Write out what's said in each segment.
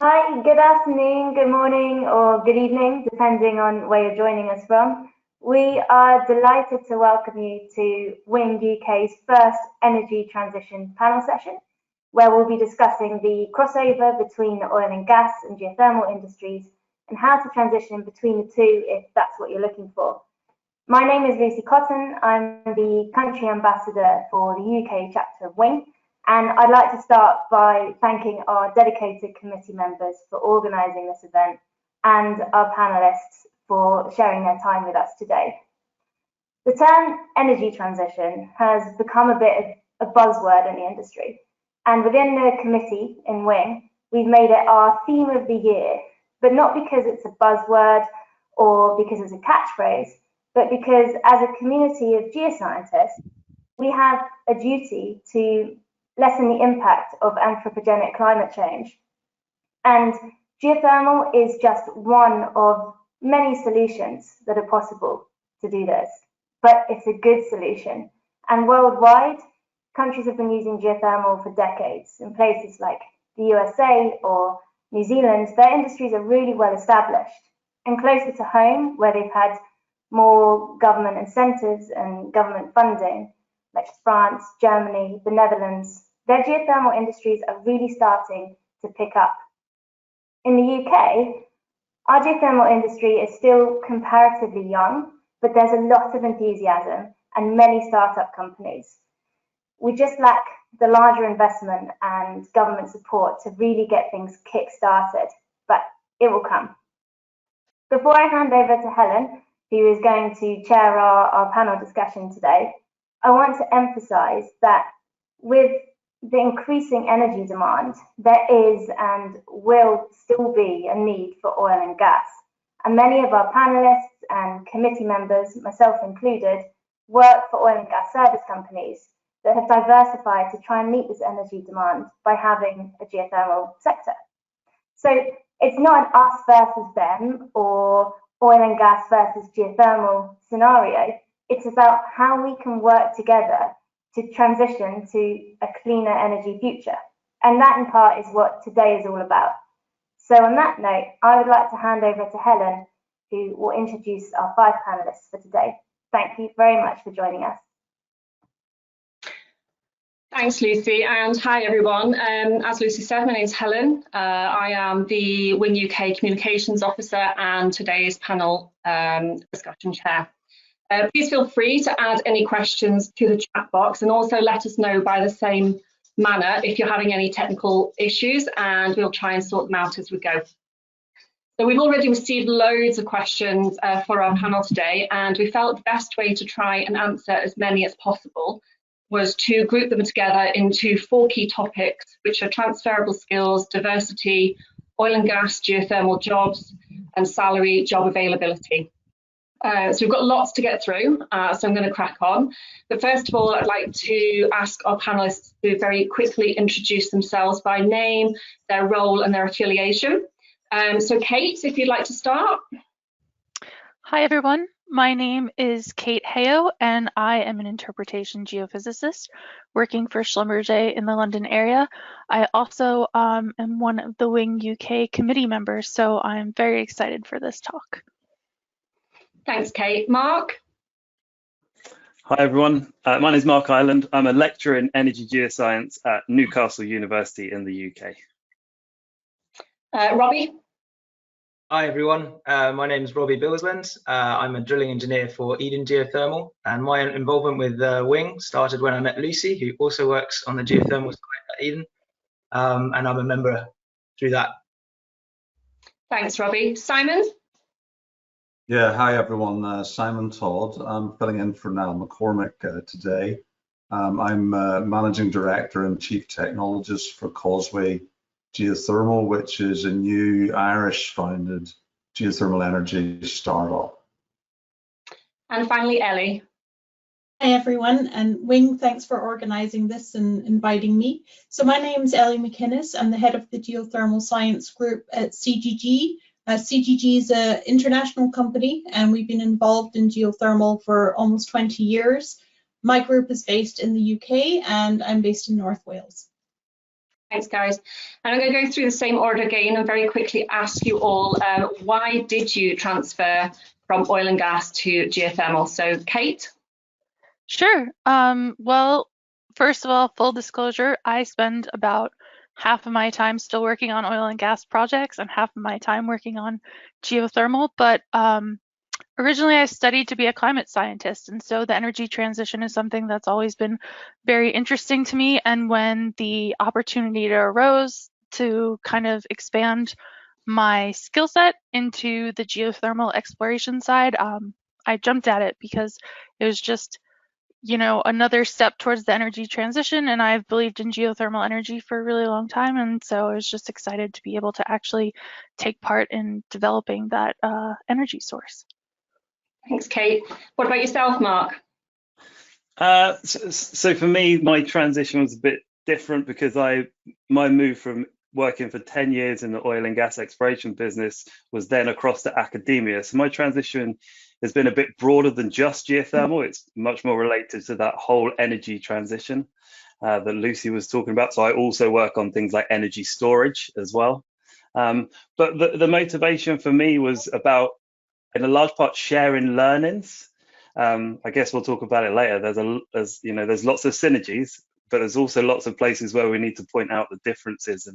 Hi, good afternoon, good morning, or good evening, depending on where you're joining us from. We are delighted to welcome you to Wing UK's first energy transition panel session, where we'll be discussing the crossover between the oil and gas and geothermal industries and how to transition between the two if that's what you're looking for. My name is Lucy Cotton. I'm the country ambassador for the UK chapter of Wing, and I'd like to start by thanking our dedicated committee members for organising this event and our panellists for sharing their time with us today. The term energy transition has become a bit of a buzzword in the industry, and within the committee in Wing, we've made it our theme of the year, but not because it's a buzzword or because it's a catchphrase, but because as a community of geoscientists, we have a duty to lessen the impact of anthropogenic climate change. And geothermal is just one of many solutions that are possible to do this, but it's a good solution. And worldwide, countries have been using geothermal for decades. In places like the USA or New Zealand, their industries are really well established. And closer to home, where they've had more government incentives and government funding, like France, Germany, the Netherlands, their geothermal industries are really starting to pick up. In the UK, our geothermal industry is still comparatively young, but there's a lot of enthusiasm and many startup companies. We just lack the larger investment and government support to really get things kick-started, but it will come. Before I hand over to Helen, who is going to chair our panel discussion today, I want to emphasize that with the increasing energy demand, there is and will still be a need for oil and gas. And many of our panelists and committee members, myself included, work for oil and gas service companies that have diversified to try and meet this energy demand by having a geothermal sector. So it's not an us versus them or oil and gas versus geothermal scenario. It's about how we can work together to transition to a cleaner energy future. And that in part is what today is all about. So on that note, I would like to hand over to Helen, who will introduce our 5 panelists for today. Thank you very much for joining us. Thanks, Lucy, and hi everyone. As Lucy said, my name is Helen. I am the Wing UK Communications Officer and today's panel discussion chair. Please feel free to add any questions to the chat box and also let us know by the same manner if you're having any technical issues, and we'll try and sort them out as we go. So we've already received loads of questions for our panel today, and we felt the best way to try and answer as many as possible was to group them together into 4 key topics, which are transferable skills, diversity, oil and gas, geothermal jobs, and salary job availability. So we've got lots to get through, so I'm going to crack on. But first of all, I'd like to ask our panelists to very quickly introduce themselves by name, their role and their affiliation. So Kate, if you'd like to start. Hi everyone, my name is Kate Hayo and I am an interpretation geophysicist working for Schlumberger in the London area. I also am one of the Wing UK committee members, so I'm very excited for this talk. Thanks, Kate. Mark? Hi everyone, my name is Mark Ireland. I'm a lecturer in energy geoscience at Newcastle University in the UK. Robbie? Hi everyone, my name is Robbie Billsland. I'm a drilling engineer for Eden Geothermal, and my involvement with Wing started when I met Lucy, who also works on the geothermal side at Eden, and I'm a member through that. Thanks, Robbie. Simon? Yeah, hi everyone, Simon Todd. I'm filling in for Niall McCormick today. I'm Managing Director and Chief Technologist for Causeway Geothermal, which is a new Irish-founded geothermal energy startup. And finally, Ellie. Hi everyone, and Wing, thanks for organising this and inviting me. So my name is Ellie McInnes. I'm the head of the Geothermal Science Group at CGG. CGG is an international company, and we've been involved in geothermal for almost 20 years. My group is based in the UK, and I'm based in North Wales. Thanks, guys. And I'm going to go through the same order again and very quickly ask you all, why did you transfer from oil and gas to geothermal? So, Kate? Sure. Well, first of all, full disclosure, I spend about half of my time still working on oil and gas projects and half of my time working on geothermal. But originally, I studied to be a climate scientist, and so the energy transition is something that's always been very interesting to me. And when the opportunity arose to kind of expand my skill set into the geothermal exploration side, I jumped at it because it was just, another step towards the energy transition, and I've believed in geothermal energy for a really long time, and so I was just excited to be able to actually take part in developing that energy source. Thanks, Kate. What about yourself, Mark? So for me, my transition was a bit different because my move from working for 10 years in the oil and gas exploration business was then across to academia. So my transition has been a bit broader than just geothermal. It's much more related to that whole energy transition that Lucy was talking about. So I also work on things like energy storage as well. But the motivation for me was about, in a large part, sharing learnings. I guess we'll talk about it later. There's lots of synergies, but there's also lots of places where we need to point out the differences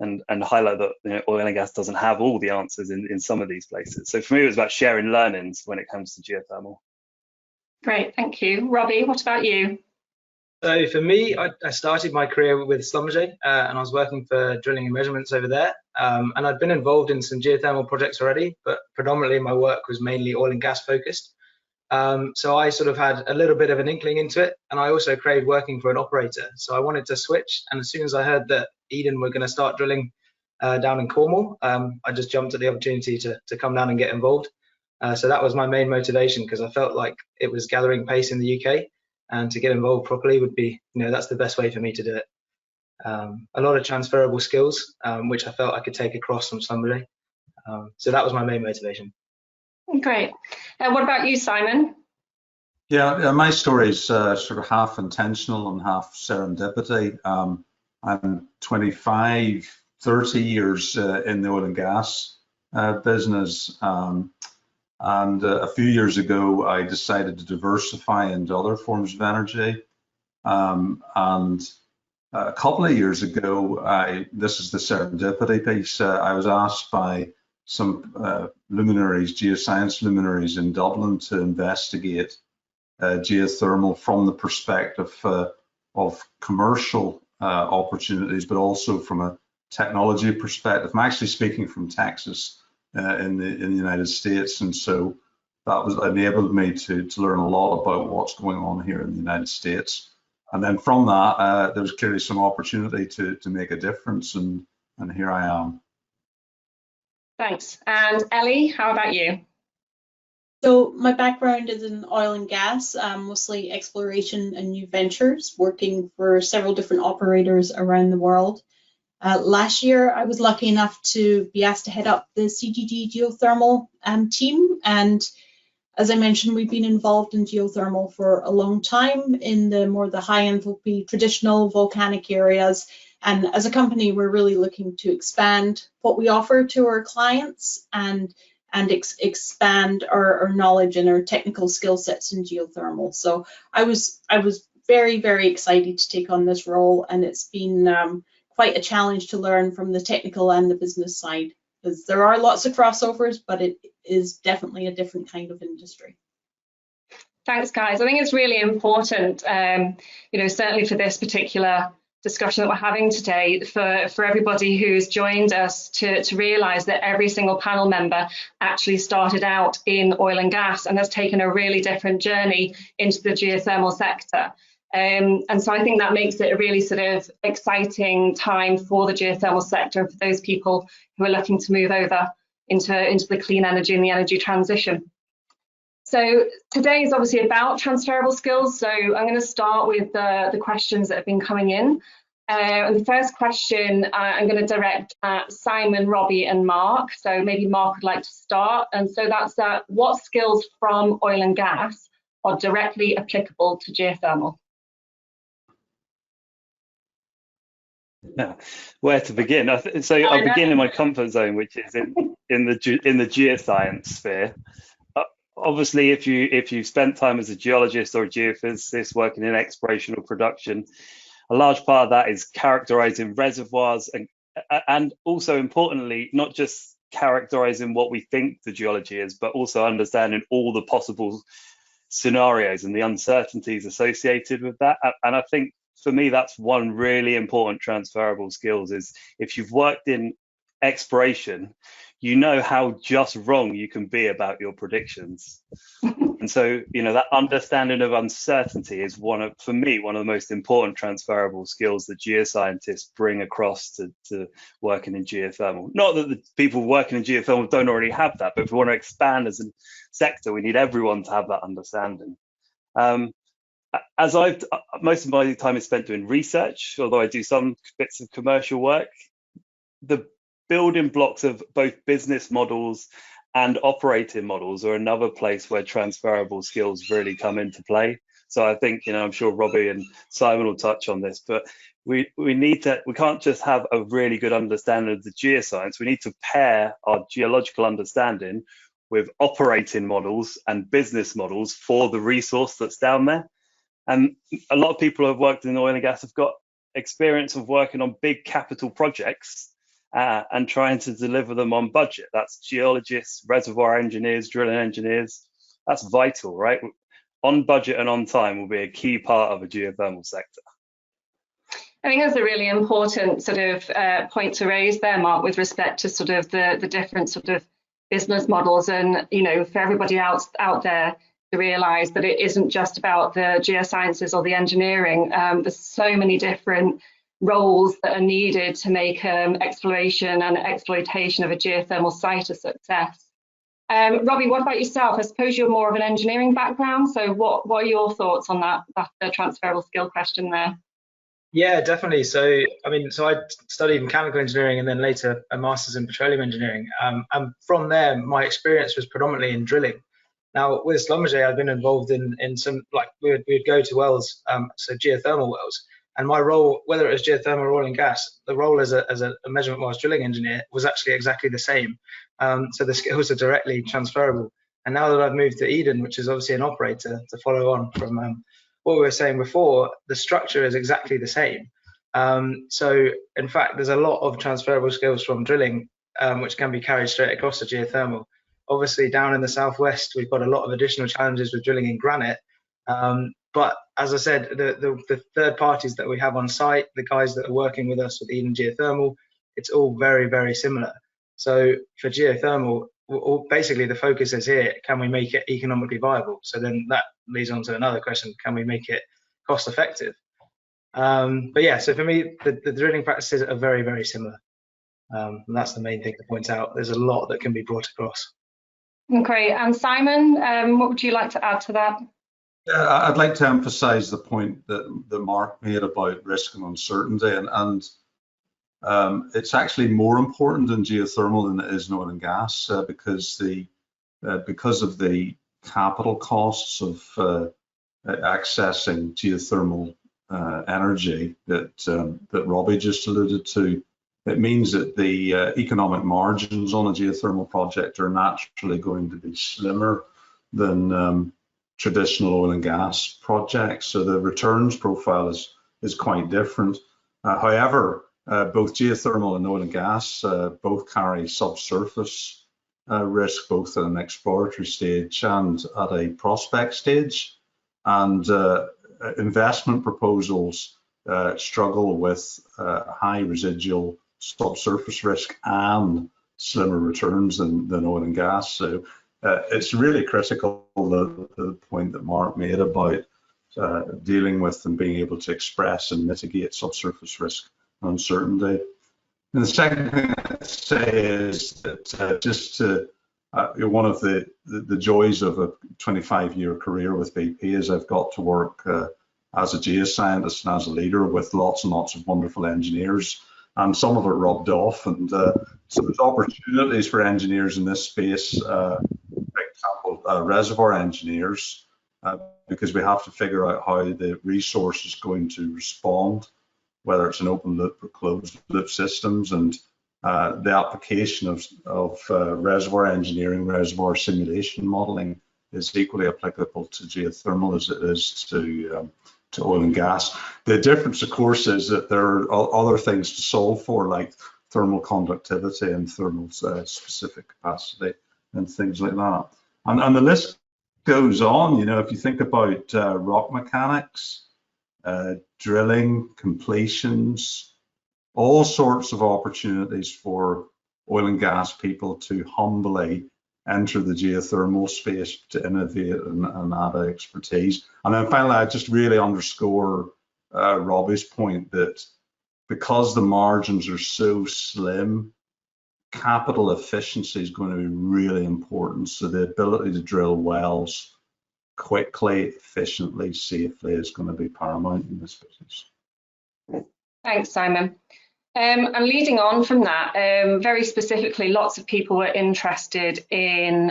and highlight that oil and gas doesn't have all the answers in some of these places. So for me, it was about sharing learnings when it comes to geothermal. Great, thank you. Robbie, what about you? So for me, I started my career with Schlumberger, and I was working for drilling and measurements over there. And I'd been involved in some geothermal projects already, but predominantly my work was mainly oil and gas focused. So I sort of had a little bit of an inkling into it, and I also craved working for an operator. So I wanted to switch, and as soon as I heard that Eden were going to start drilling down in Cornwall, I just jumped at the opportunity to come down and get involved. So that was my main motivation, because I felt like it was gathering pace in the UK, and to get involved properly would be, that's the best way for me to do it. A lot of transferable skills, which I felt I could take across from somebody. So that was my main motivation. Great. What about you, Simon? Yeah, my story is sort of half intentional and half serendipity. I'm 25, 30 years in the oil and gas business. And a few years ago, I decided to diversify into other forms of energy. And a couple of years ago, this is the serendipity piece, I was asked by some luminaries, geoscience luminaries in Dublin, to investigate geothermal from the perspective of commercial opportunities, but also from a technology perspective. I'm actually speaking from Texas in the United States, and so that enabled me to learn a lot about what's going on here in the United States. And then from that, there was clearly some opportunity to make a difference, and here I am. Thanks. And Ellie, how about you? So my background is in oil and gas, mostly exploration and new ventures, working for several different operators around the world. Last year, I was lucky enough to be asked to head up the CGG geothermal team. And as I mentioned, we've been involved in geothermal for a long time in the high enthalpy traditional volcanic areas. And as a company, we're really looking to expand what we offer to our clients and expand our knowledge and our technical skill sets in geothermal. So I was very, very excited to take on this role, and it's been quite a challenge to learn from the technical and the business side, because there are lots of crossovers, but it is definitely a different kind of industry. Thanks, guys. I think it's really important, certainly for this particular discussion that we're having today, for everybody who's joined us to realise that every single panel member actually started out in oil and gas and has taken a really different journey into the geothermal sector. And so I think that makes it a really sort of exciting time for the geothermal sector and for those people who are looking to move over into the clean energy and the energy transition. So today is obviously about transferable skills. So I'm going to start with the questions that have been coming in. And the first question I'm going to direct at Simon, Robbie and Mark. So maybe Mark would like to start. And so that's what skills from oil and gas are directly applicable to geothermal? Yeah. Where to begin? I'll begin in my comfort zone, which is in the geoscience sphere. Obviously, if you've spent time as a geologist or a geophysicist working in exploration or production, a large part of that is characterizing reservoirs and also importantly, not just characterizing what we think the geology is, but also understanding all the possible scenarios and the uncertainties associated with that. And I think for me, that's one really important transferable skills is if you've worked in exploration, you know how just wrong you can be about your predictions. And so, that understanding of uncertainty is for me, one of the most important transferable skills that geoscientists bring across to working in geothermal. Not that the people working in geothermal don't already have that, but if we want to expand as a sector, we need everyone to have that understanding. As most of my time is spent doing research, although I do some bits of commercial work, the building blocks of both business models and operating models are another place where transferable skills really come into play. So I think, I'm sure Robbie and Simon will touch on this, but we can't just have a really good understanding of the geoscience. We need to pair our geological understanding with operating models and business models for the resource that's down there. And a lot of people who have worked in oil and gas have got experience of working on big capital projects and trying to deliver them on budget. That's geologists, reservoir engineers, drilling engineers. That's vital, right? On budget and on time will be a key part of a geothermal sector. I think that's a really important sort of point to raise there, Mark, with respect to sort of the different sort of business models and, for everybody else out there to realise that it isn't just about the geosciences or the engineering. There's so many different roles that are needed to make exploration and exploitation of a geothermal site a success. Robbie, what about yourself? I suppose you're more of an engineering background, so what are your thoughts on that transferable skill question there? Yeah, definitely. So I studied mechanical engineering and then later a master's in petroleum engineering. And from there, my experience was predominantly in drilling. Now, with Schlumberger, I've been involved in some, like we would go to wells, so geothermal wells. And my role, whether it was geothermal or oil and gas, the role as a measurement wells drilling engineer was actually exactly the same. So the skills are directly transferable. And now that I've moved to Eden, which is obviously an operator, to follow on from what we were saying before, the structure is exactly the same. So in fact, there's a lot of transferable skills from drilling, which can be carried straight across to geothermal. Obviously, down in the southwest, we've got a lot of additional challenges with drilling in granite. But as I said, the third parties that we have on site, the guys that are working with us with Eden Geothermal, it's all very, very similar. So for geothermal, basically the focus is here, can we make it economically viable? So then that leads on to another question, can we make it cost effective? But yeah, so for me, the drilling practices are very, very similar. And that's the main thing to point out. There's a lot that can be brought across. Great. And Simon, what would you like to add to that? I'd like to emphasize the point that Mark made about risk and uncertainty, and it's actually more important in geothermal than it is in oil and gas because of the capital costs of accessing geothermal energy that Robbie just alluded to. It means that the economic margins on a geothermal project are naturally going to be slimmer than traditional oil and gas projects. So the returns profile is quite different. However, both geothermal and oil and gas both carry subsurface risk, both at an exploratory stage and at a prospect stage. And investment proposals struggle with high residual subsurface risk and slimmer returns than oil and gas. So it's really critical, the point that Mark made about dealing with and being able to express and mitigate subsurface risk and uncertainty. And the second thing I'd say is that one of the joys of a 25-year career with BP is I've got to work as a geoscientist and as a leader with lots and lots of wonderful engineers, and some of it rubbed off. And so there's opportunities for engineers in this space, for example, reservoir engineers, because we have to figure out how the resource is going to respond whether it's an open loop or closed loop systems, and the application of reservoir engineering, reservoir simulation modeling is equally applicable to geothermal as it is to oil and gas. The difference, of course, is that there are other things to solve for, like thermal conductivity and thermal specific capacity and things like that. And the list goes on. You know, if you think about rock mechanics, drilling, completions, all sorts of opportunities for oil and gas people to humbly enter the geothermal space to innovate and add expertise. And then finally, I just really underscore Robbie's point that because the margins are so slim, capital efficiency is going to be really important. So the ability to drill wells quickly, efficiently, safely is going to be paramount in this business. Thanks, Simon. And leading on from that, very specifically, lots of people were interested in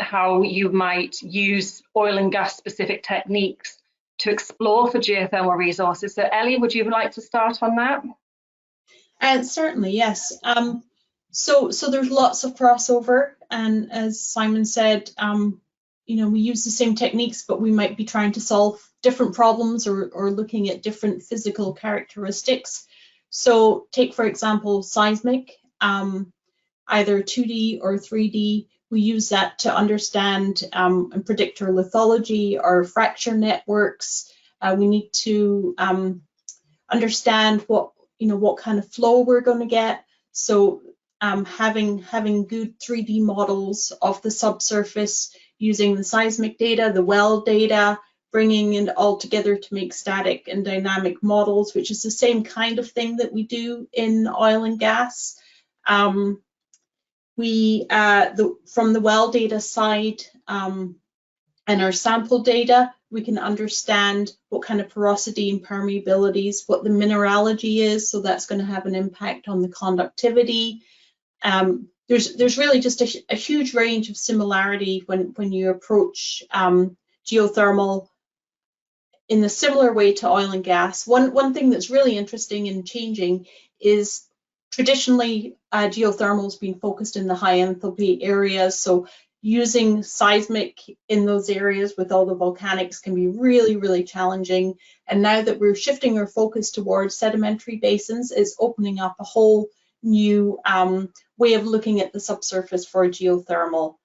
how you might use oil and gas specific techniques to explore for geothermal resources. So Ellie, would you like to start on that? Certainly, yes. So there's lots of crossover, and as Simon said, you know, we use the same techniques, but we might be trying to solve different problems or looking at different physical characteristics. So take, for example, seismic, either 2D or 3D. We use that to understand and predict our lithology, our fracture networks. We need to understand what kind of flow we're going to get. So having good 3D models of the subsurface, using the seismic data, the well data, bringing it all together to make static and dynamic models, which is the same kind of thing that we do in oil and gas. From the well data side and our sample data, we can understand what kind of porosity and permeabilities, what the mineralogy is, so that's going to have an impact on the conductivity. There's really just a huge range of similarity when you approach geothermal in a similar way to oil and gas. One thing that's really interesting and changing is traditionally geothermal has been focused in the high enthalpy areas, so using seismic in those areas with all the volcanics can be really, really challenging. And now that we're shifting our focus towards sedimentary basins, it's opening up a whole new way of looking at the subsurface for geothermal.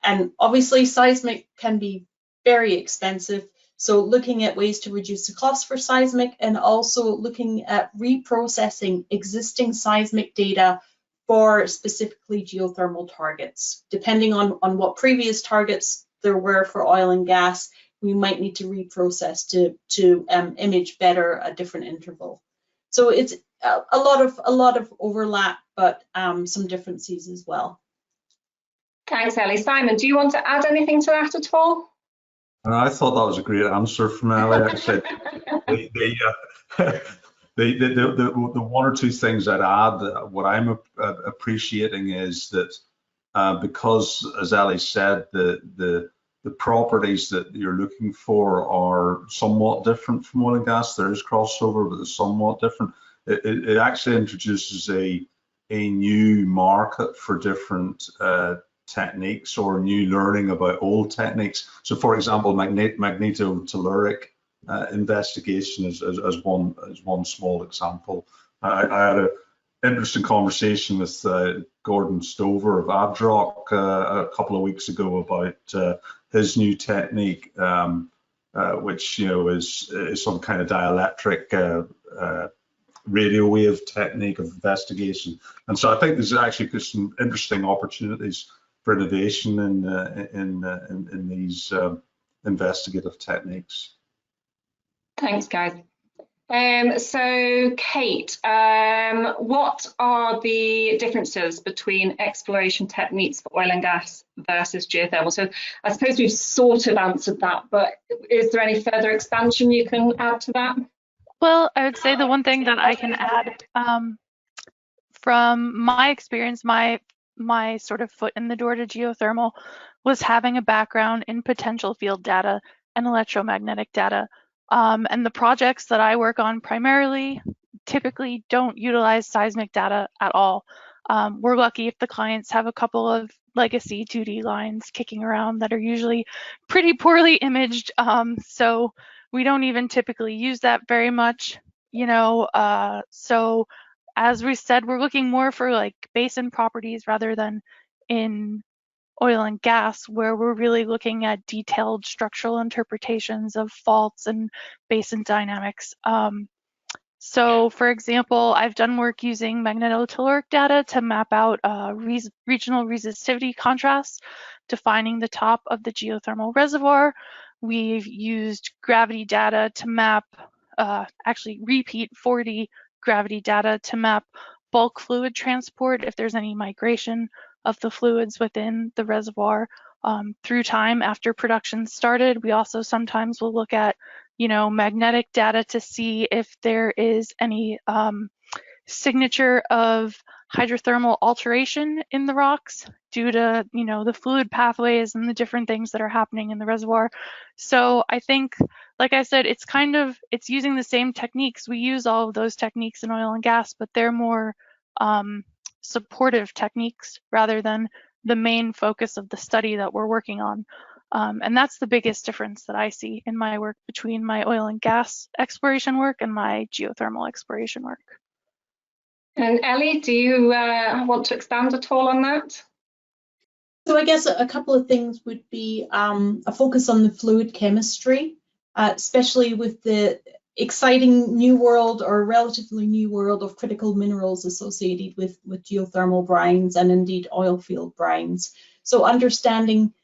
And obviously seismic can be very expensive. So looking at ways to reduce the cost for seismic, and also looking at reprocessing existing seismic data for specifically geothermal targets. Depending on what previous targets there were for oil and gas, we might need to reprocess to image better a different interval. So it's a lot of overlap, but some differences as well. Thanks, Ellie. Simon, do you want to add anything to that at all? I thought that was a great answer from Ellie. Actually, the one or two things I'd add, what I'm appreciating is that because, as Ellie said, the properties that you're looking for are somewhat different from oil and gas. There is crossover, but it's somewhat different. It actually introduces a new market for different techniques or new learning about old techniques. So, for example, magnetotelluric investigation is one small example. I had an interesting conversation with Gordon Stover of Adrock a couple of weeks ago about his new technique, which is some kind of dielectric radio wave technique of investigation. And so I think there's actually some interesting opportunities for innovation in these investigative techniques. Thanks, guys. So Kate, what are the differences between exploration techniques for oil and gas versus geothermal? So I suppose we've sort of answered that, but is there any further expansion you can add to that? Well, I would say the one thing that I can add from my experience, my sort of foot in the door to geothermal was having a background in potential field data and electromagnetic data. And the projects that I work on primarily typically don't utilize seismic data at all. We're lucky if the clients have a couple of legacy 2D lines kicking around that are usually pretty poorly imaged. So we don't even typically use that very much, you know. So as we said, we're looking more for like basin properties rather than in oil and gas, where we're really looking at detailed structural interpretations of faults and basin dynamics. So for example, I've done work using magnetotelluric data to map out regional resistivity contrasts, defining the top of the geothermal reservoir. We've used gravity data to map, actually repeat 4D gravity data to map bulk fluid transport if there's any migration of the fluids within the reservoir through time after production started. We also sometimes will look at, you know, magnetic data to see if there is any signature of hydrothermal alteration in the rocks due to, you know, the fluid pathways and the different things that are happening in the reservoir. So I think, like I said, it's using the same techniques. We use all of those techniques in oil and gas, but they're more supportive techniques rather than the main focus of the study that we're working on. And that's the biggest difference that I see in my work between my oil and gas exploration work and my geothermal exploration work. And Ellie, do you want to expand at all on that? So I guess a couple of things would be a focus on the fluid chemistry, especially with the exciting new world or relatively new world of critical minerals associated with geothermal brines and indeed oil field brines. So understanding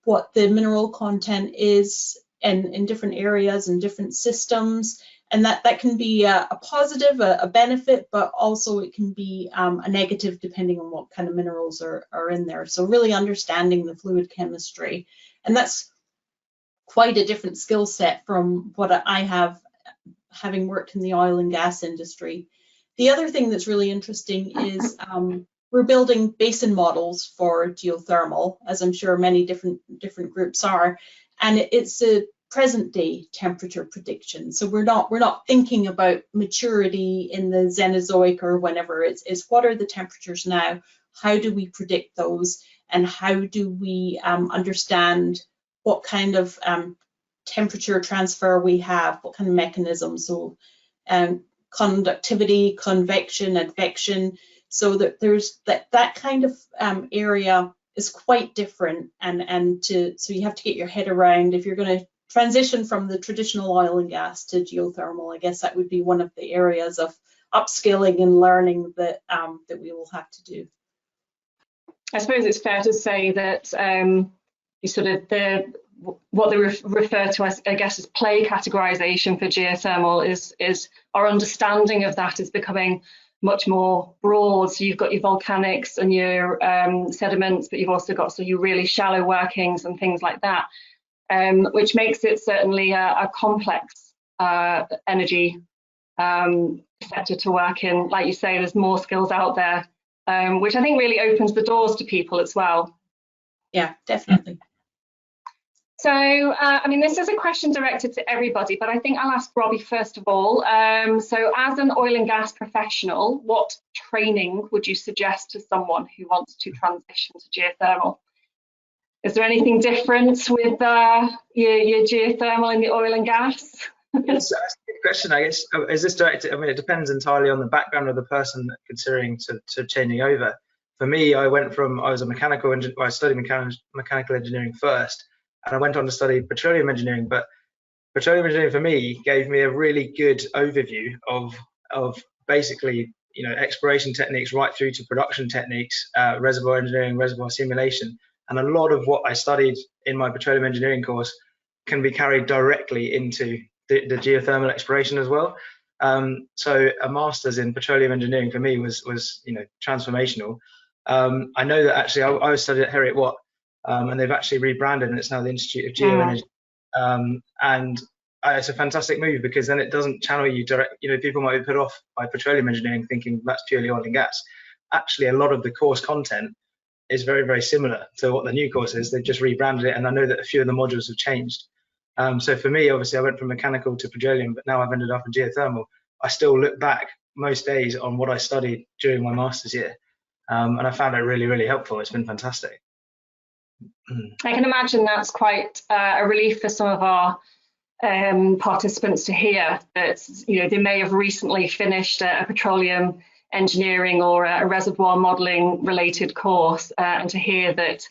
what the mineral content is in different areas and different systems, and that can be a positive, a benefit, but also it can be a negative depending on what kind of minerals are in there. So really understanding the fluid chemistry, and that's quite a different skill set from what I have, having worked in the oil and gas industry. The other thing that's really interesting is we're building basin models for geothermal, as I'm sure many different groups are, and it's a present day temperature prediction. So we're not thinking about maturity in the Cenozoic or whenever. It's what are the temperatures now? How do we predict those? And how do we understand what kind of temperature transfer we have, what kind of mechanisms? So conductivity, convection, advection. So that there's that kind of area is quite different, so you have to get your head around if you're going to transition from the traditional oil and gas to geothermal. I guess that would be one of the areas of upskilling and learning that we will have to do. I suppose it's fair to say that you sort of what they refer to as, I guess, as play categorization for geothermal is our understanding of that is becoming much more broad. So you've got your volcanics and your sediments, but you've also got your really shallow workings and things like that, which makes it certainly a complex energy sector to work in. Like you say, there's more skills out there, which I think really opens the doors to people as well. Yeah, definitely. So, I mean, this is a question directed to everybody, but I think I'll ask Robbie first of all. So as an oil and gas professional, what training would you suggest to someone who wants to transition to geothermal? Is there anything different with your geothermal in the oil and gas? Yes, that's a good question. I guess, is this directed? I mean, it depends entirely on the background of the person considering to changing over. For me, I was a mechanical engineer. I studied mechanical engineering first, and I went on to study petroleum engineering. But petroleum engineering for me gave me a really good overview of basically, you know, exploration techniques right through to production techniques, reservoir engineering, reservoir simulation, and a lot of what I studied in my petroleum engineering course can be carried directly into the geothermal exploration as well. So a master's in petroleum engineering for me was you know, transformational. I know that actually I studied at Heriot-Watt, and they've actually rebranded, and it's now the Institute of Geoenergy. And it's a fantastic move because then it doesn't channel you direct. You know, people might be put off by petroleum engineering thinking that's purely oil and gas. Actually, a lot of the course content is very, very similar to what the new course is. They've just rebranded it, and I know that a few of the modules have changed. So for me, obviously, I went from mechanical to petroleum, but now I've ended up in geothermal. I still look back most days on what I studied during my master's year, and I found it really, really helpful. It's been fantastic. I can imagine that's quite a relief for some of our participants to hear that, you know, they may have recently finished a petroleum engineering or a reservoir modelling related course, and to hear that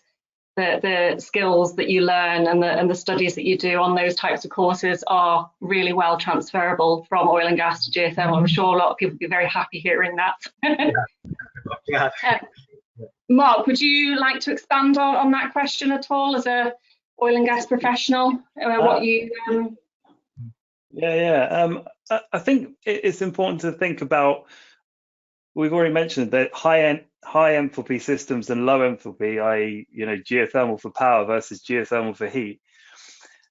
the skills that you learn and the studies that you do on those types of courses are really well transferable from oil and gas to geothermal. I'm sure a lot of people would be very happy hearing that. Yeah. Mark, would you like to expand on that question at all as a oil and gas professional? What you I think it's important to think about, we've already mentioned that high enthalpy systems and low enthalpy, i.e., you know, geothermal for power versus geothermal for heat.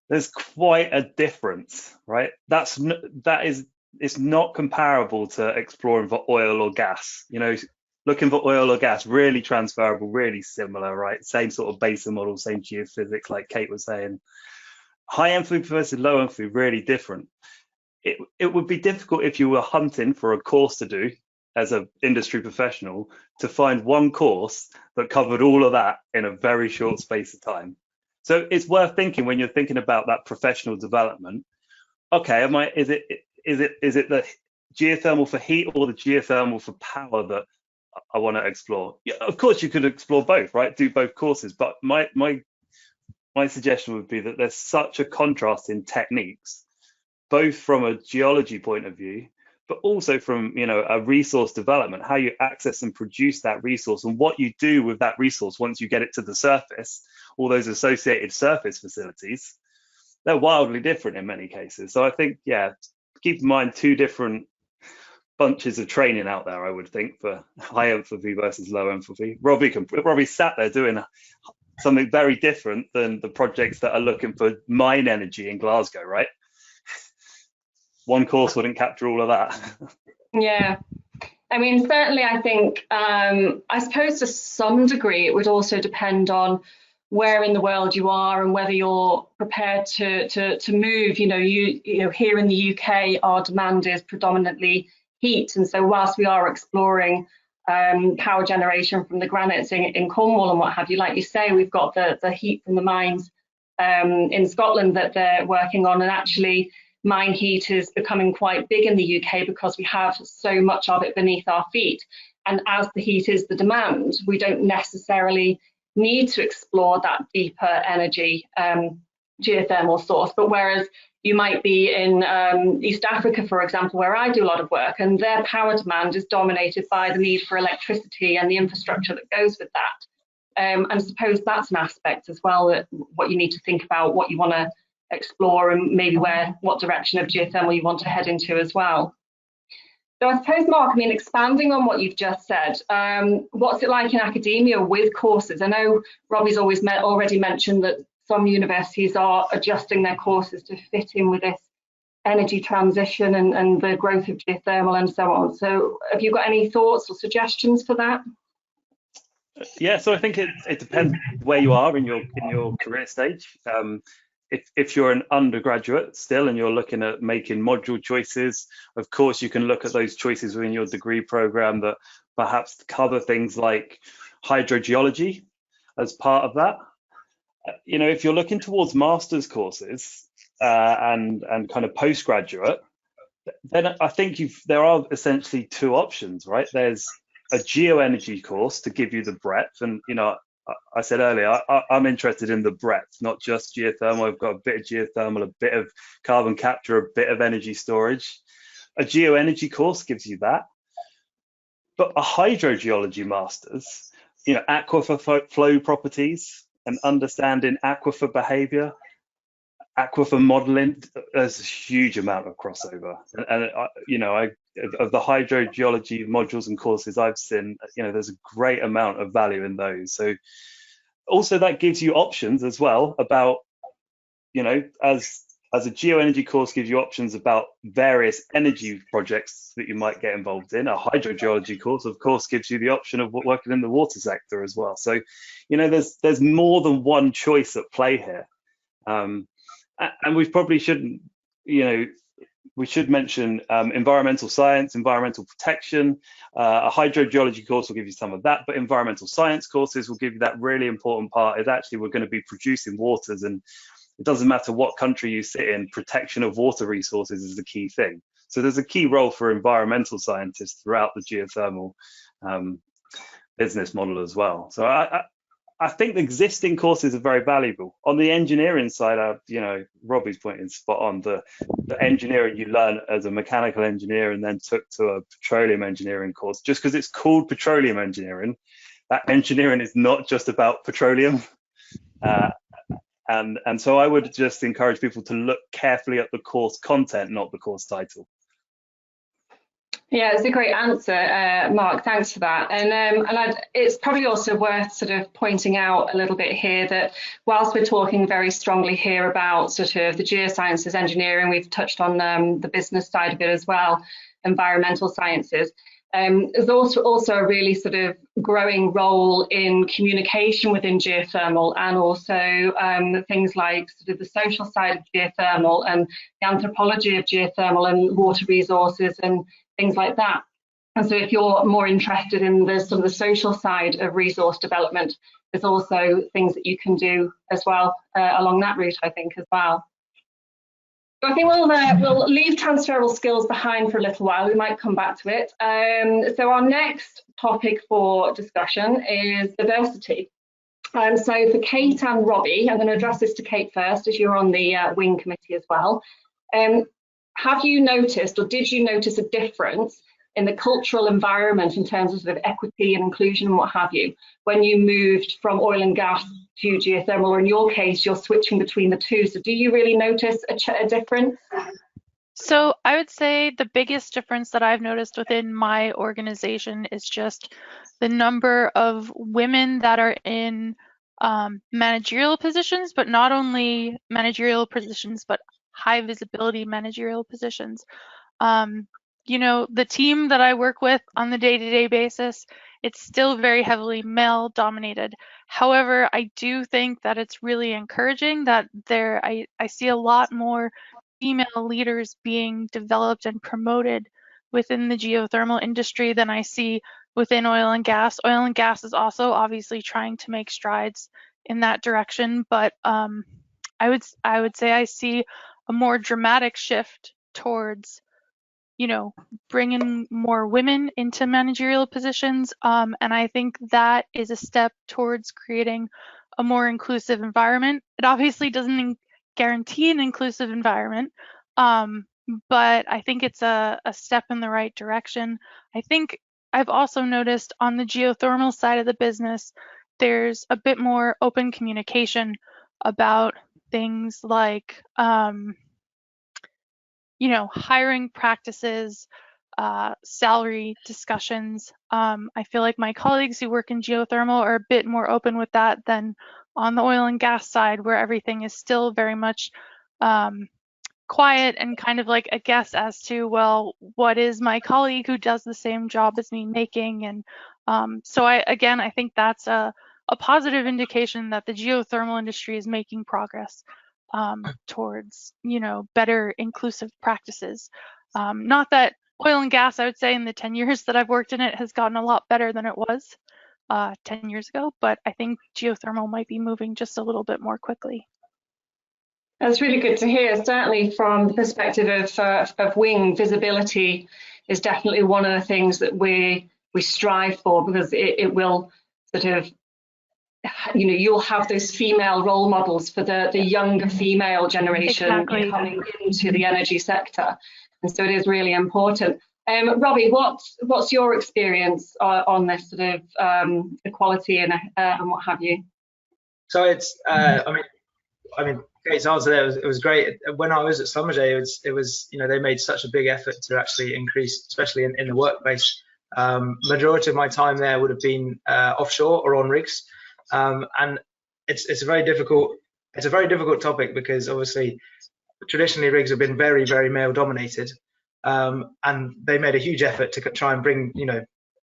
There's quite a difference, right? It's not comparable to exploring for oil or gas. You know, looking for oil or gas, really transferable, really similar, right? Same sort of basin model, same geophysics, like Kate was saying. High enthalpy versus low enthalpy, really different. It would be difficult if you were hunting for a course to do as an industry professional to find one course that covered all of that in a very short space of time. So it's worth thinking when you're thinking about that professional development. Okay, is it the geothermal for heat or the geothermal for power that I want to explore? Yeah, of course you could explore both, right? Do both courses, but my suggestion would be that there's such a contrast in techniques, both from a geology point of view, but also from, you know, a resource development, how you access and produce that resource and what you do with that resource once you get it to the surface, all those associated surface facilities, they're wildly different in many cases. So I think, yeah, keep in mind two different bunches of training out there, I would think, for high enthalpy versus low enthalpy. Robbie sat there doing something very different than the projects that are looking for mine energy in Glasgow, right? One course wouldn't capture all of that. Yeah, I mean, certainly I think, I suppose to some degree, it would also depend on where in the world you are and whether you're prepared to move. You know, here in the UK, our demand is predominantly heat. And so whilst we are exploring power generation from the granites in Cornwall and what have you, like you say, we've got the heat from the mines in Scotland that they're working on, and actually mine heat is becoming quite big in the UK because we have so much of it beneath our feet. And as the heat is the demand, we don't necessarily need to explore that deeper energy geothermal source. But whereas you might be in East Africa, for example, where I do a lot of work, and their power demand is dominated by the need for electricity and the infrastructure that goes with that. And I suppose that's an aspect as well, that what you need to think about, what you want to explore, and maybe what direction of geothermal you want to head into as well. So I suppose, Mark, I mean, expanding on what you've just said, what's it like in academia with courses? I know Robbie's already mentioned that some universities are adjusting their courses to fit in with this energy transition and the growth of geothermal and so on. So have you got any thoughts or suggestions for that? Yeah, so I think it depends where you are in your career stage. If you're an undergraduate still and you're looking at making module choices, of course you can look at those choices within your degree program that perhaps cover things like hydrogeology as part of that. You know, if you're looking towards master's courses and kind of postgraduate, then I think there are essentially two options, right? There's a geoenergy course to give you the breadth, and you know, I said earlier, I'm interested in the breadth, not just geothermal. I've got a bit of geothermal, a bit of carbon capture, a bit of energy storage. A geoenergy course gives you that. But a hydrogeology master's, you know, aquifer flow properties and understanding aquifer behavior, aquifer modeling, there's a huge amount of crossover. And you know, of the hydrogeology modules and courses I've seen, you know, there's a great amount of value in those. So also that gives you options as well about, you know, as a geoenergy course gives you options about various energy projects that you might get involved in. A hydrogeology course, of course, gives you the option of working in the water sector as well. So, you know, there's more than one choice at play here. And we probably shouldn't, we should mention environmental science, environmental protection. A hydrogeology course will give you some of that, but environmental science courses will give you that really important part is actually we're going to be producing waters, and it doesn't matter what country you sit in, protection of water resources is the key thing. So there's a key role for environmental scientists throughout the geothermal business model as well. So I think the existing courses are very valuable. On the engineering side, Robbie's point is spot on. The engineering you learn as a mechanical engineer and then took to a petroleum engineering course, just because it's called petroleum engineering, that engineering is not just about petroleum. And so I would just encourage people to look carefully at the course content, not the course title. Yeah, it's a great answer, Mark. Thanks for that. And it's probably also worth sort of pointing out a little bit here that whilst we're talking very strongly here about sort of the geosciences engineering, we've touched on the business side of it as well, environmental sciences. There's also a really sort of growing role in communication within geothermal, and also things like sort of the social side of geothermal and the anthropology of geothermal and water resources and things like that. And so if you're more interested in the sort of the social side of resource development, there's also things that you can do as well along that route, I think, as well. So I think we'll leave transferable skills behind for a little while. We might come back to it. So our next topic for discussion is diversity. So for Kate and Robbie, I'm going to address this to Kate first, as you're on the WING committee as well. Have you noticed, or did you notice a difference in the cultural environment in terms of sort of equity and inclusion and what have you, when you moved from oil and gas to geothermal, or in your case, you're switching between the two? So do you really notice a difference? So I would say the biggest difference that I've noticed within my organization is just the number of women that are in managerial positions, but not only managerial positions, but high visibility managerial positions. The team that I work with on the day-to-day basis, it's still very heavily male dominated. However, I do think that it's really encouraging that I see a lot more female leaders being developed and promoted within the geothermal industry than I see within oil and gas. Oil and gas is also obviously trying to make strides in that direction, but I would say I see a more dramatic shift towards, bringing more women into managerial positions. And I think that is a step towards creating a more inclusive environment. It obviously doesn't guarantee an inclusive environment, but I think it's a step in the right direction. I think I've also noticed on the geothermal side of the business, there's a bit more open communication about things like, hiring practices, salary discussions. I feel like my colleagues who work in geothermal are a bit more open with that than on the oil and gas side, where everything is still very much quiet and kind of like a guess as to, well, what is my colleague who does the same job as me making? And so I think that's a positive indication that the geothermal industry is making progress towards, better inclusive practices. Not that oil and gas, I would say, in the 10 years that I've worked in it, has gotten a lot better than it was 10 years ago, but I think geothermal might be moving just a little bit more quickly. That's really good to hear. Certainly from the perspective of WING, visibility is definitely one of the things that we strive for, because it will sort of, you'll have those female role models for the younger female generation coming into the energy sector. And so it is really important. Robbie, what's your experience on this sort of equality and what have you? So it's, I mean, Kate's answer there it was great. When I was at Schlumberger, it was they made such a big effort to actually increase, especially in the workplace. Majority of my time there would have been offshore or on rigs, and it's a very difficult topic, because obviously traditionally rigs have been very, very male dominated, and they made a huge effort to try and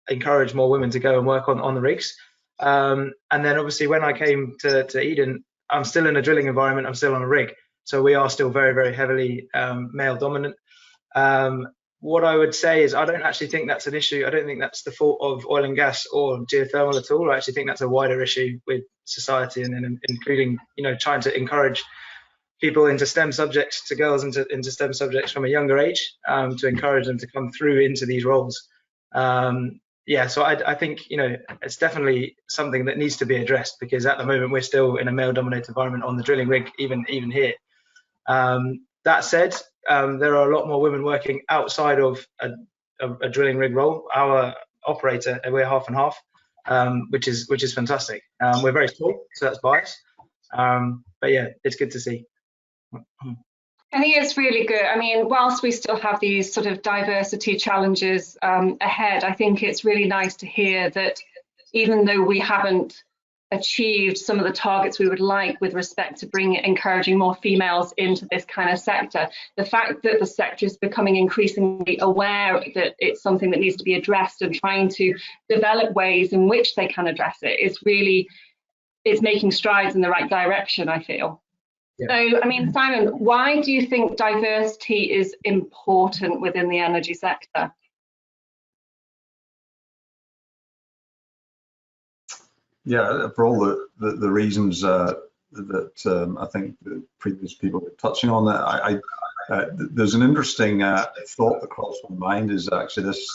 encourage more women to go and work on the rigs. And then obviously when I came to Eden, I'm still in a drilling environment, I'm still on a rig. So we are still very, very heavily male dominant. What I would say is I don't actually think that's an issue. I don't think that's the fault of oil and gas or geothermal at all. I actually think that's a wider issue with society, and including, you know, trying to encourage people into STEM subjects, to girls into STEM subjects from a younger age, to encourage them to come through into these roles. Yeah, so I think, you know, it's definitely something that needs to be addressed, because at the moment we're still in a male-dominated environment on the drilling rig, even here. That said, there are a lot more women working outside of a drilling rig role. Our operator, we're half and half, which is fantastic. We're very small, so that's biased. But yeah, it's good to see. I think it's really good. I mean, whilst we still have these sort of diversity challenges ahead, I think it's really nice to hear that even though we haven't achieved some of the targets we would like with respect to encouraging more females into this kind of sector, the fact that the sector is becoming increasingly aware that it's something that needs to be addressed and trying to develop ways in which they can address it is really, it's making strides in the right direction, I feel. Yeah. So, I mean, Simon, why do you think diversity is important within the energy sector? Yeah, for all the reasons that I think the previous people were touching on, that there's an interesting thought that crossed my mind, is actually this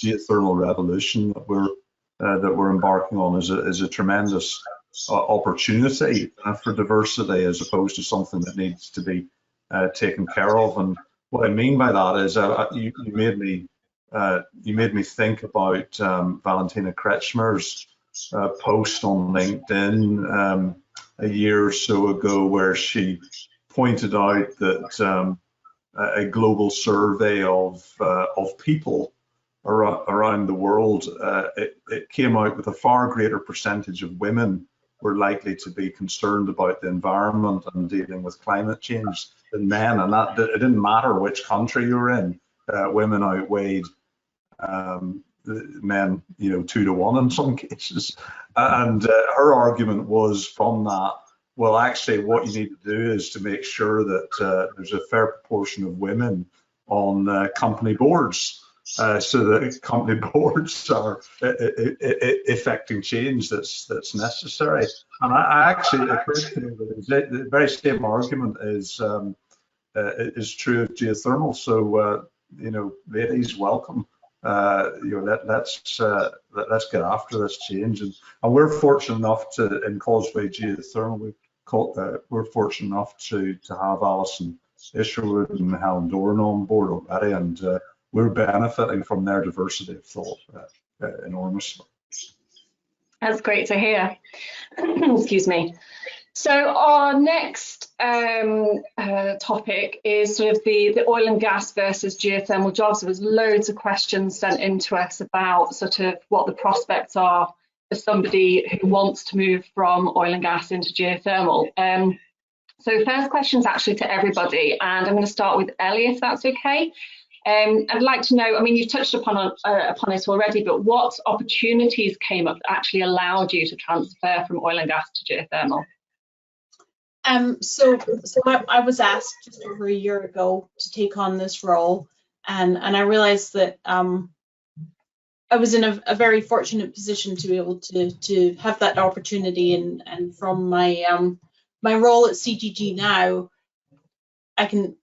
geothermal revolution that we're embarking on is a tremendous opportunity for diversity, as opposed to something that needs to be taken care of. And what I mean by that is you made me think about Valentina Kretschmer's post on LinkedIn a year or so ago, where she pointed out that a global survey of people around the world, it came out with a far greater percentage of women were likely to be concerned about the environment and dealing with climate change than men, and that it didn't matter which country you were in. Women outweighed men, 2-to-1 in some cases. And her argument was from that, well, actually what you need to do is to make sure that there's a fair proportion of women on company boards, so that company boards are effecting change that's necessary. And I actually agree that the very same argument is true of geothermal. So ladies, welcome. Let's get after this change, and we're fortunate enough to, in Causeway Geothermal, we're fortunate enough to have Alison Isherwood and Helen Doran on board already, and we're benefiting from their diversity of thought enormously. That's great to hear. Excuse me. So our next topic is sort of the oil and gas versus geothermal jobs. There was loads of questions sent in to us about sort of what the prospects are for somebody who wants to move from oil and gas into geothermal. So first question is actually to everybody, and I'm going to start with Ellie, if that's okay. I'd like to know, I mean, you've touched upon it already, but what opportunities came up that actually allowed you to transfer from oil and gas to geothermal? So I was asked just over a year ago to take on this role, and I realized that I was in a very fortunate position to be able to have that opportunity, and from my my role at CGG now, I do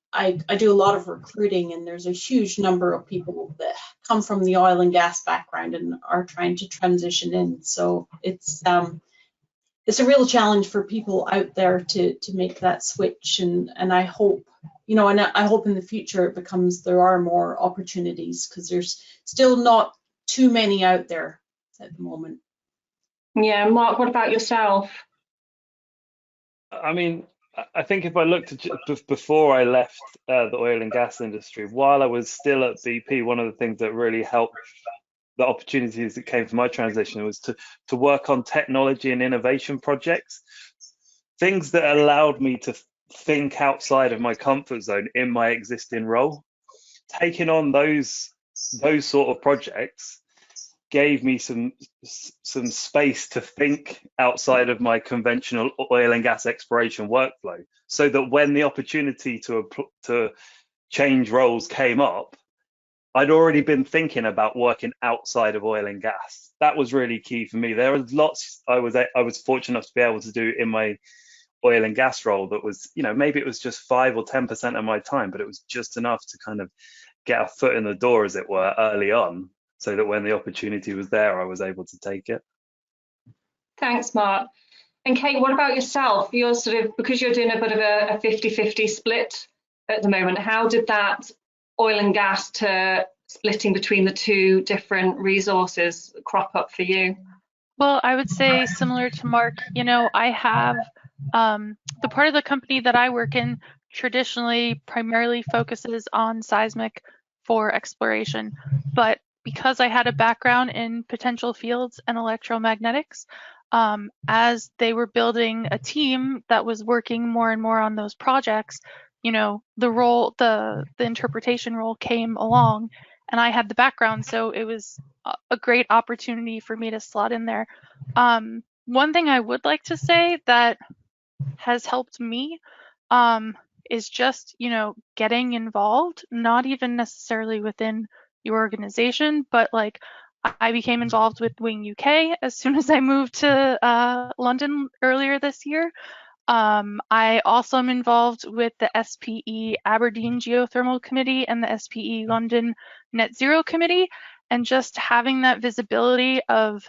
a lot of recruiting, and there's a huge number of people that come from the oil and gas background and are trying to transition in. So it's a real challenge for people out there to make that switch, and I hope, and I hope in the future there are more opportunities, because there's still not too many out there at the moment. Yeah, Mark, what about yourself? I mean, I think if I looked at before I left the oil and gas industry, while I was still at BP, one of the things that really helped the opportunities that came from my transition was to work on technology and innovation projects, things that allowed me to think outside of my comfort zone in my existing role. Taking on those sort of projects gave me some space to think outside of my conventional oil and gas exploration workflow, so that when the opportunity to change roles came up, I'd already been thinking about working outside of oil and gas. That was really key for me. There was lots I was fortunate enough to be able to do in my oil and gas role that was, maybe it was just 5 or 10% of my time, but it was just enough to kind of get a foot in the door, as it were, early on, so that when the opportunity was there, I was able to take it. Thanks, Mark. And Kate, what about yourself? You're because you're doing a bit of a 50-50 split at the moment, how did that oil and gas to splitting between the two different resources crop up for you? Well, I would say similar to Mark, I have the part of the company that I work in traditionally primarily focuses on seismic for exploration. But because I had a background in potential fields and electromagnetics, as they were building a team that was working more and more on those projects, the interpretation role came along, and I had the background, so it was a great opportunity for me to slot in there. One thing I would like to say that has helped me is just, getting involved, not even necessarily within the organization, but like I became involved with Wing UK as soon as I moved to London earlier this year. I also am involved with the SPE Aberdeen Geothermal Committee and the SPE London Net Zero Committee, and just having that visibility of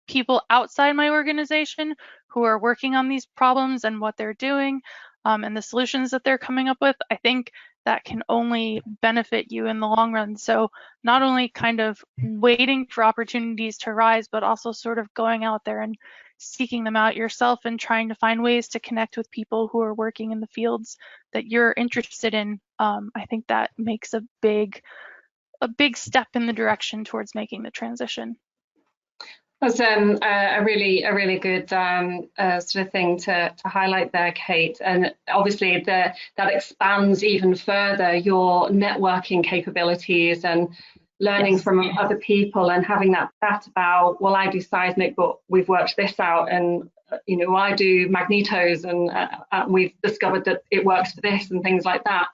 people outside my organization who are working on these problems and what they're doing and the solutions that they're coming up with, I think that can only benefit you in the long run. So not only kind of waiting for opportunities to rise, but also sort of going out there and seeking them out yourself and trying to find ways to connect with people who are working in the fields that you're interested in. I think that makes a big step in the direction towards making the transition. That's a really good sort of thing to highlight there, Kate. And obviously that expands even further your networking capabilities and learning from other people and having that chat about, well, I do seismic, but we've worked this out, and I do magnetos, and we've discovered that it works for this, and things like that.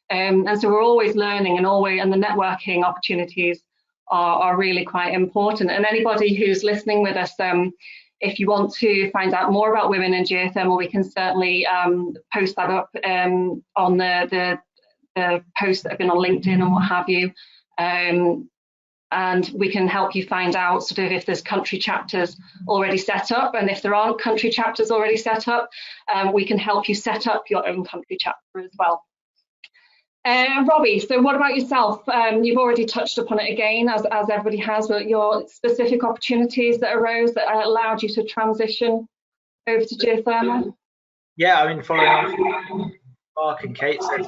And so we're always learning, and the networking opportunities are really quite important. And anybody who's listening with us, if you want to find out more about women in geothermal, we can certainly post that up on the posts that have been on LinkedIn and what have you. And we can help you find out sort of if there's country chapters already set up, and if there aren't country chapters already set up, we can help you set up your own country chapter as well. Robbie, so what about yourself? You've already touched upon it again, as everybody has, but your specific opportunities that arose that allowed you to transition over to geothermal? Yeah, I mean, following on from Mark and Kate said,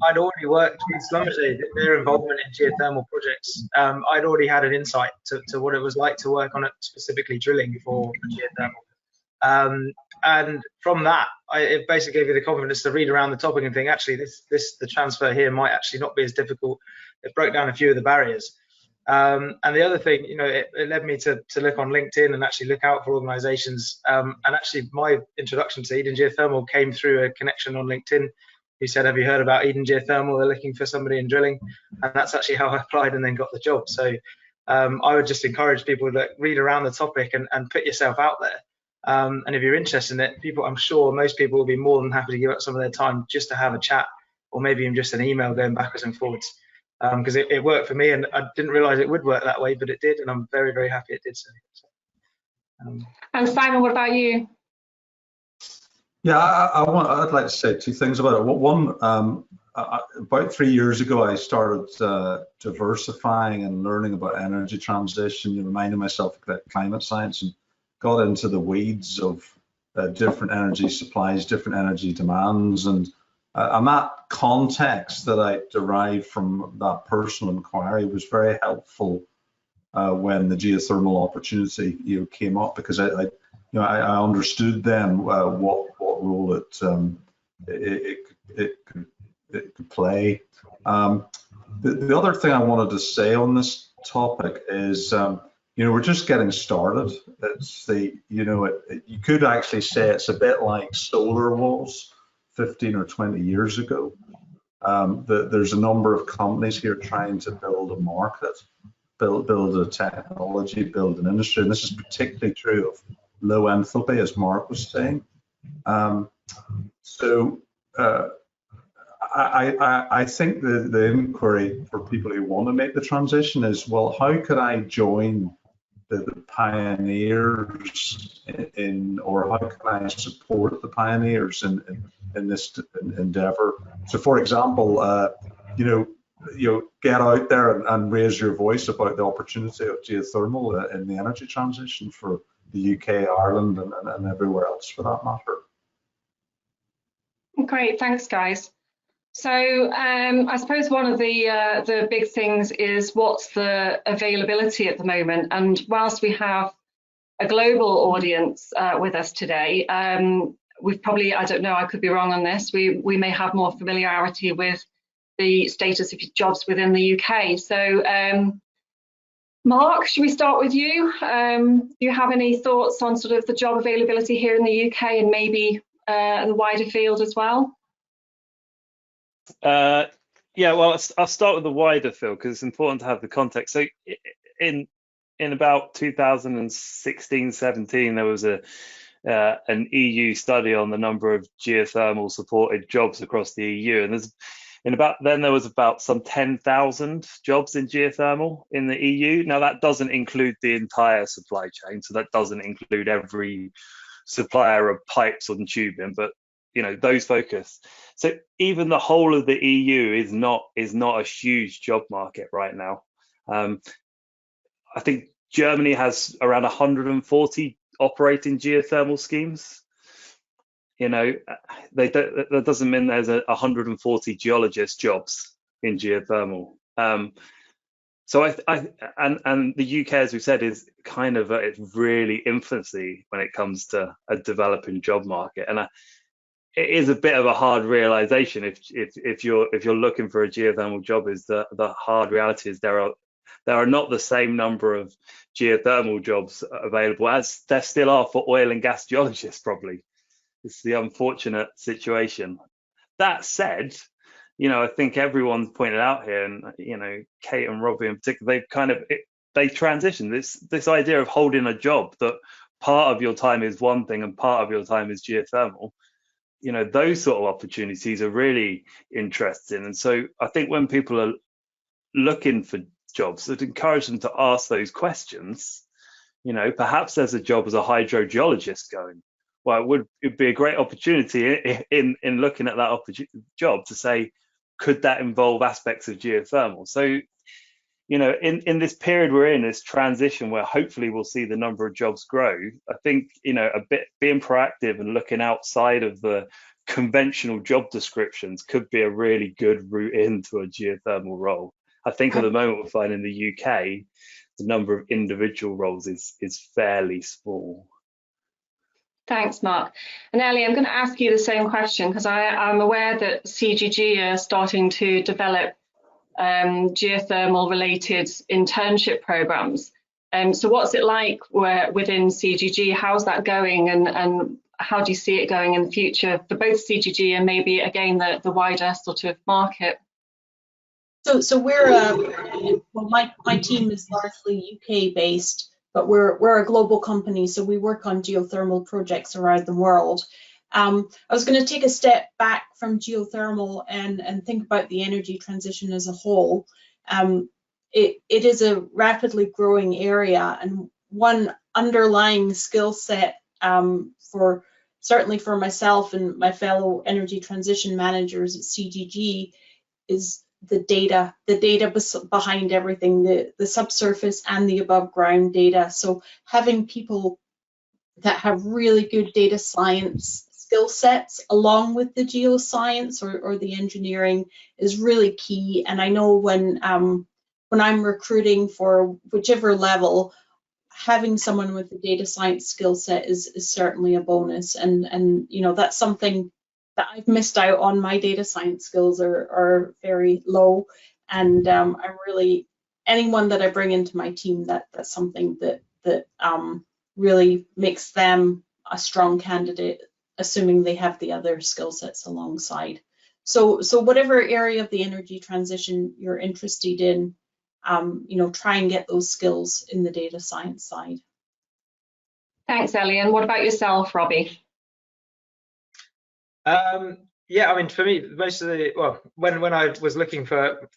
I'd already worked with Schlumberger, their involvement in geothermal projects. I'd already had an insight to what it was like to work on it, specifically drilling for geothermal. And from that, it basically gave me the confidence to read around the topic and think, actually, the transfer here might actually not be as difficult. It broke down a few of the barriers. And the other thing, it led me to look on LinkedIn and actually look out for organizations. And actually, my introduction to Eden Geothermal came through a connection on LinkedIn who said, have you heard about Eden Geothermal? They're looking for somebody in drilling. And that's actually how I applied and then got the job. So I would just encourage people to read around the topic and put yourself out there. And if you're interested in it, I'm sure most people will be more than happy to give up some of their time just to have a chat, or maybe even just an email going backwards and forwards. Because it worked for me, and I didn't realize it would work that way, but it did, and I'm very, very happy it did so. And Simon, what about you? Yeah, I'd like to say two things about it. One, about 3 years ago, I started diversifying and learning about energy transition, reminding myself about climate science, and got into the weeds of different energy supplies, different energy demands, and that context that I derived from that personal inquiry was very helpful when the geothermal opportunity came up, because I understood then what role it could play. The other thing I wanted to say on this topic is, we're just getting started. It's you could actually say it's a bit like solar was 15 or 20 years ago. There's a number of companies here trying to build a market, build a technology, build an industry, and this is particularly true of low enthalpy, as Mark was saying. I think the inquiry for people who want to make the transition is, well, how could I join the pioneers or how can I support the pioneers in this endeavor? So, for example, get out there and raise your voice about the opportunity of geothermal in the energy transition for the UK, Ireland, and everywhere else for that matter. Great, thanks, guys. So I suppose one of the big things is what's the availability at the moment. And whilst we have a global audience with us today, we've probably, I don't know, I could be wrong on this, we may have more familiarity with the status of jobs within the UK. So Mark, should we start with you? Do you have any thoughts on sort of the job availability here in the UK and maybe the wider field as well? Yeah, well, I'll start with the wider field because it's important to have the context. So in about 2016-17, there was an EU study on the number of geothermal supported jobs across the EU, and there was about some 10,000 jobs in geothermal in the EU. Now that doesn't include the entire supply chain, so that doesn't include every supplier of pipes and tubing, but those focus. So even the whole of the EU is not a huge job market right now. I think Germany has around 140 operating geothermal schemes. That doesn't mean there's 140 geologist jobs in geothermal. So and the UK, as we said, is kind of at its really infancy when it comes to a developing job market, and it is a bit of a hard realization if you're looking for a geothermal job. Is the hard reality is there are not the same number of geothermal jobs available as there still are for oil and gas geologists. Probably it's the unfortunate situation. That said, I think everyone's pointed out here, and Kate and Robbie in particular, they transitioned this idea of holding a job that part of your time is one thing and part of your time is geothermal. Those sort of opportunities are really interesting. And so I think when people are looking for jobs, I'd encourage them to ask those questions. Perhaps there's a job as a hydrogeologist going. Well, it'd be a great opportunity in looking at that job to say, could that involve aspects of geothermal? So, in this period we're in, this transition where hopefully we'll see the number of jobs grow, I think, a bit being proactive and looking outside of the conventional job descriptions could be a really good route into a geothermal role. I think at the moment we're finding in the UK, the number of individual roles is fairly small. Thanks, Mark. And Ellie, I'm going to ask you the same question because I'm aware that CGG are starting to develop geothermal related internship programs. So what's it like within CGG? How's that going, and how do you see it going in the future for both CGG and maybe again the wider sort of market? So we're well, my team is largely UK based, but we're a global company, so we work on geothermal projects around the world. I was going to take a step back from geothermal and think about the energy transition as a whole. It is a rapidly growing area, and one underlying skill set certainly for myself and my fellow energy transition managers at CGG is the data behind everything, the subsurface and the above ground data. So having people that have really good data science skill sets along with the geoscience or the engineering is really key. And I know when I'm recruiting for whichever level, having someone with the data science skill set is certainly a bonus. And that's something that I've missed out on. My data science skills are very low, and I'm really anyone that I bring into my team, that's something that really makes them a strong candidate, assuming they have the other skill sets alongside. So whatever area of the energy transition you're interested in, try and get those skills in the data science side. Thanks, Ellie. And what about yourself, Robbie? Yeah, I mean, for me, most of the, well, when I was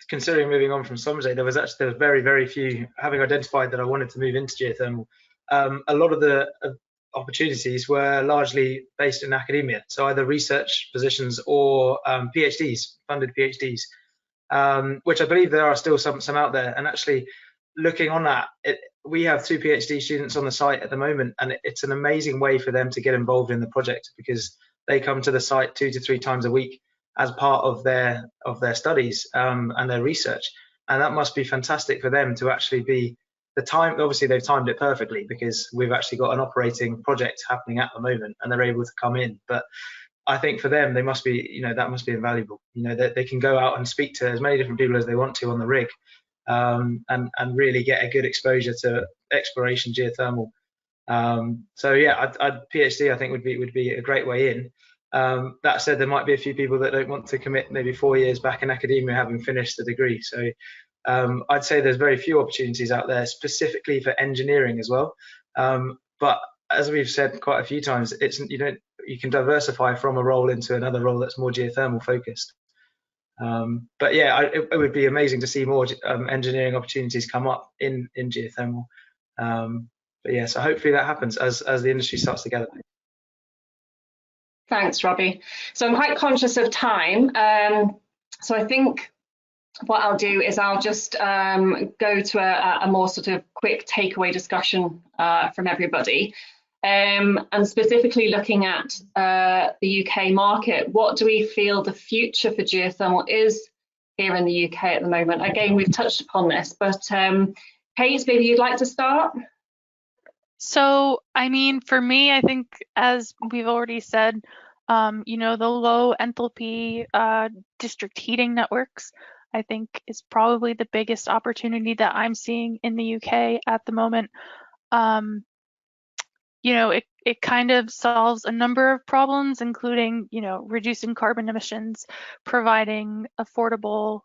considering moving on from Schlumberger, there was very, very few, having identified that I wanted to move into geothermal. A lot of the opportunities were largely based in academia, so either research positions or PhDs, funded PhDs, which I believe there are still some out there. And actually, looking on that, we have 2 PhD students on the site at the moment, and it's an amazing way for them to get involved in the project, because they come to the site 2 to 3 times a week as part of their studies and their research, and that must be fantastic for them to actually be the time. Obviously, they've timed it perfectly because we've actually got an operating project happening at the moment, and they're able to come in. But I think for them, they must be, that must be invaluable. That they can go out and speak to as many different people as they want to on the rig, and really get a good exposure to exploration geothermal. So yeah, PhD I think would be a great way in. That said, there might be a few people that don't want to commit maybe 4 years back in academia having finished the degree. So I'd say there's very few opportunities out there specifically for engineering as well. But as we've said quite a few times, you can diversify from a role into another role that's more geothermal focused. But yeah, it would be amazing to see more engineering opportunities come up in geothermal. But yeah, so hopefully that happens as the industry starts to gather. Thanks, Robbie. So I'm quite conscious of time. So I think what I'll do is I'll just go to a more sort of quick takeaway discussion from everybody. And specifically looking at the UK market, what do we feel the future for geothermal is here in the UK at the moment? Again, we've touched upon this, but Kate, maybe you'd like to start? So, I mean, for me, I think, as we've already said, the low enthalpy district heating networks, I think, is probably the biggest opportunity that I'm seeing in the UK at the moment. It kind of solves a number of problems, including, reducing carbon emissions, providing affordable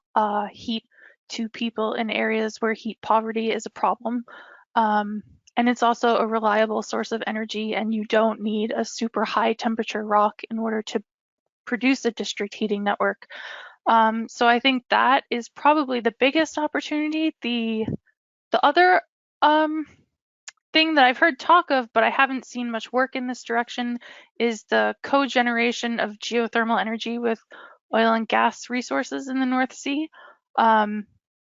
heat to people in areas where heat poverty is a problem. And it's also a reliable source of energy, and you don't need a super high temperature rock in order to produce a district heating network. So I think that is probably the biggest opportunity. The other thing that I've heard talk of, but I haven't seen much work in this direction, is the cogeneration of geothermal energy with oil and gas resources in the North Sea. I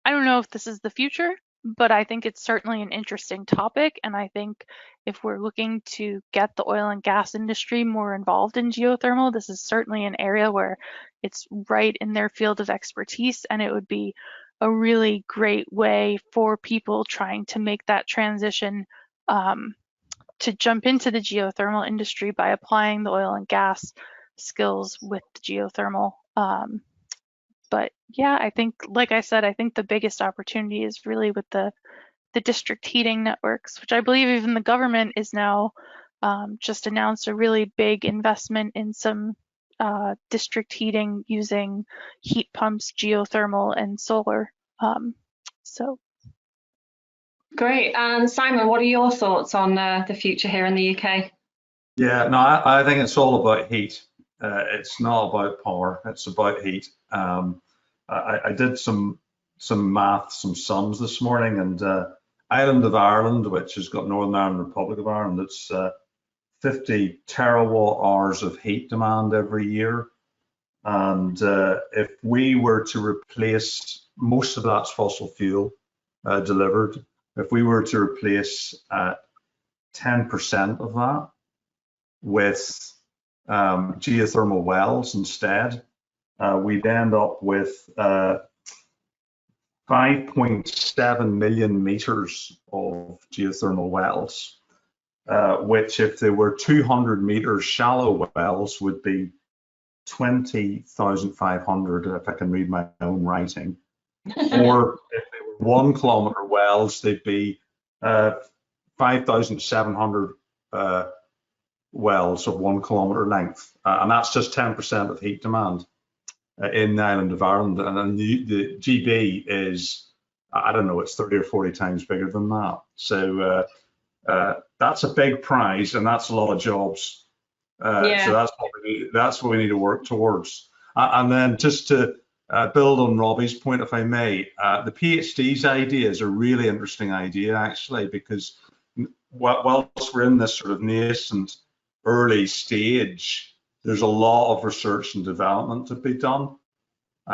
don't know if this is the future, but I think it's certainly an interesting topic. And I think if we're looking to get the oil and gas industry more involved in geothermal, this is certainly an area where it's right in their field of expertise, and it would be a really great way for people trying to make that transition to jump into the geothermal industry by applying the oil and gas skills with the geothermal. But yeah, I think, like I said, I think the biggest opportunity is really with the district heating networks, which I believe even the government is now just announced a really big investment in some district heating using heat pumps, geothermal, and solar. So. Great. And Simon, what are your thoughts on the future here in the UK? Yeah, no, I think it's all about heat. It's not about power, it's about heat. I did some math, some sums this morning, and Island of Ireland, which has got Northern Ireland, Republic of Ireland, it's 50 terawatt hours of heat demand every year. And if we were to replace, most of that's fossil fuel delivered, if we were to replace 10% of that with geothermal wells instead, we'd end up with 5.7 million meters of geothermal wells, which, if they were 200 meters shallow wells, would be 20,500, if I can read my own writing. Or if they were 1 kilometre wells, they'd be 5,700 wells of 1 kilometre length, and that's just 10% of heat demand in the island of Ireland. And then the GB is, I don't know, it's 30 or 40 times bigger than that. So that's a big prize, and that's a lot of jobs. So that's what we need to work towards. And then just to build on Robbie's point, if I may, the PhD's idea is a really interesting idea, actually, because whilst we're in this sort of nascent early stage, there's a lot of research and development to be done.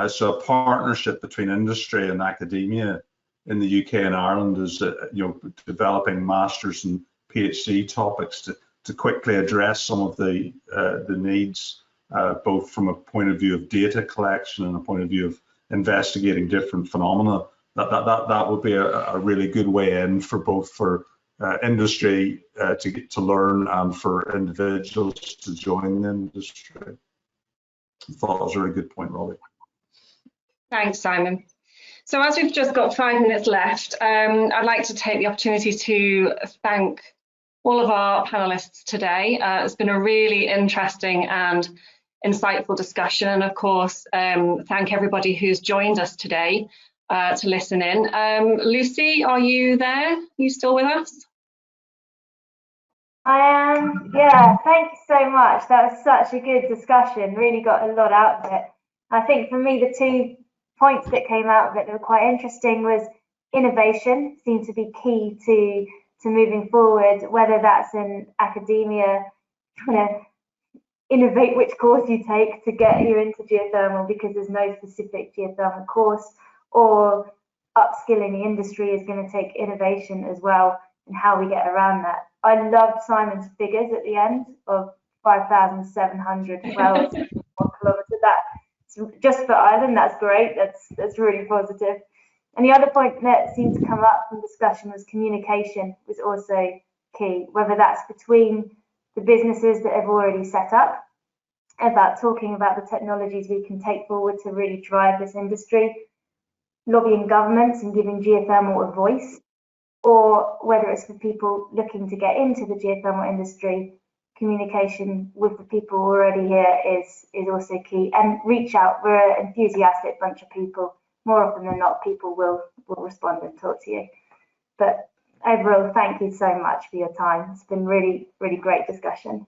So a partnership between industry and academia in the UK and Ireland is, developing masters and PhD topics to quickly address some of the needs, both from a point of view of data collection and a point of view of investigating different phenomena. That would be a really good way in for both industry to get to learn and for individuals to join the industry. I thought that was a really good point, Robbie. Thanks, Simon. So as we've just got 5 minutes left, I'd like to take the opportunity to thank all of our panelists today. It's been a really interesting and insightful discussion, and of course, thank everybody who's joined us today to listen in. Lucy, are you there? Are you still with us? I am, yeah, thank you so much. That was such a good discussion, really got a lot out of it. I think for me, the 2 points that came out of it that were quite interesting was innovation seemed to be key to moving forward, whether that's in academia, trying to innovate which course you take to get you into geothermal because there's no specific geothermal course, or upskilling the industry is going to take innovation as well and how we get around that. I loved Simon's figures at the end of 5,700 wells per kilometre. That's just for Ireland, that's great, that's really positive. And the other point that seemed to come up in discussion was communication was also key, whether that's between the businesses that have already set up, about talking about the technologies we can take forward to really drive this industry, lobbying governments and giving geothermal a voice, or whether it's for people looking to get into the geothermal industry, communication with the people already here is also key. And reach out, we're an enthusiastic bunch of people. More often than not, people will respond and talk to you. But overall, thank you so much for your time. It's been really, really great discussion.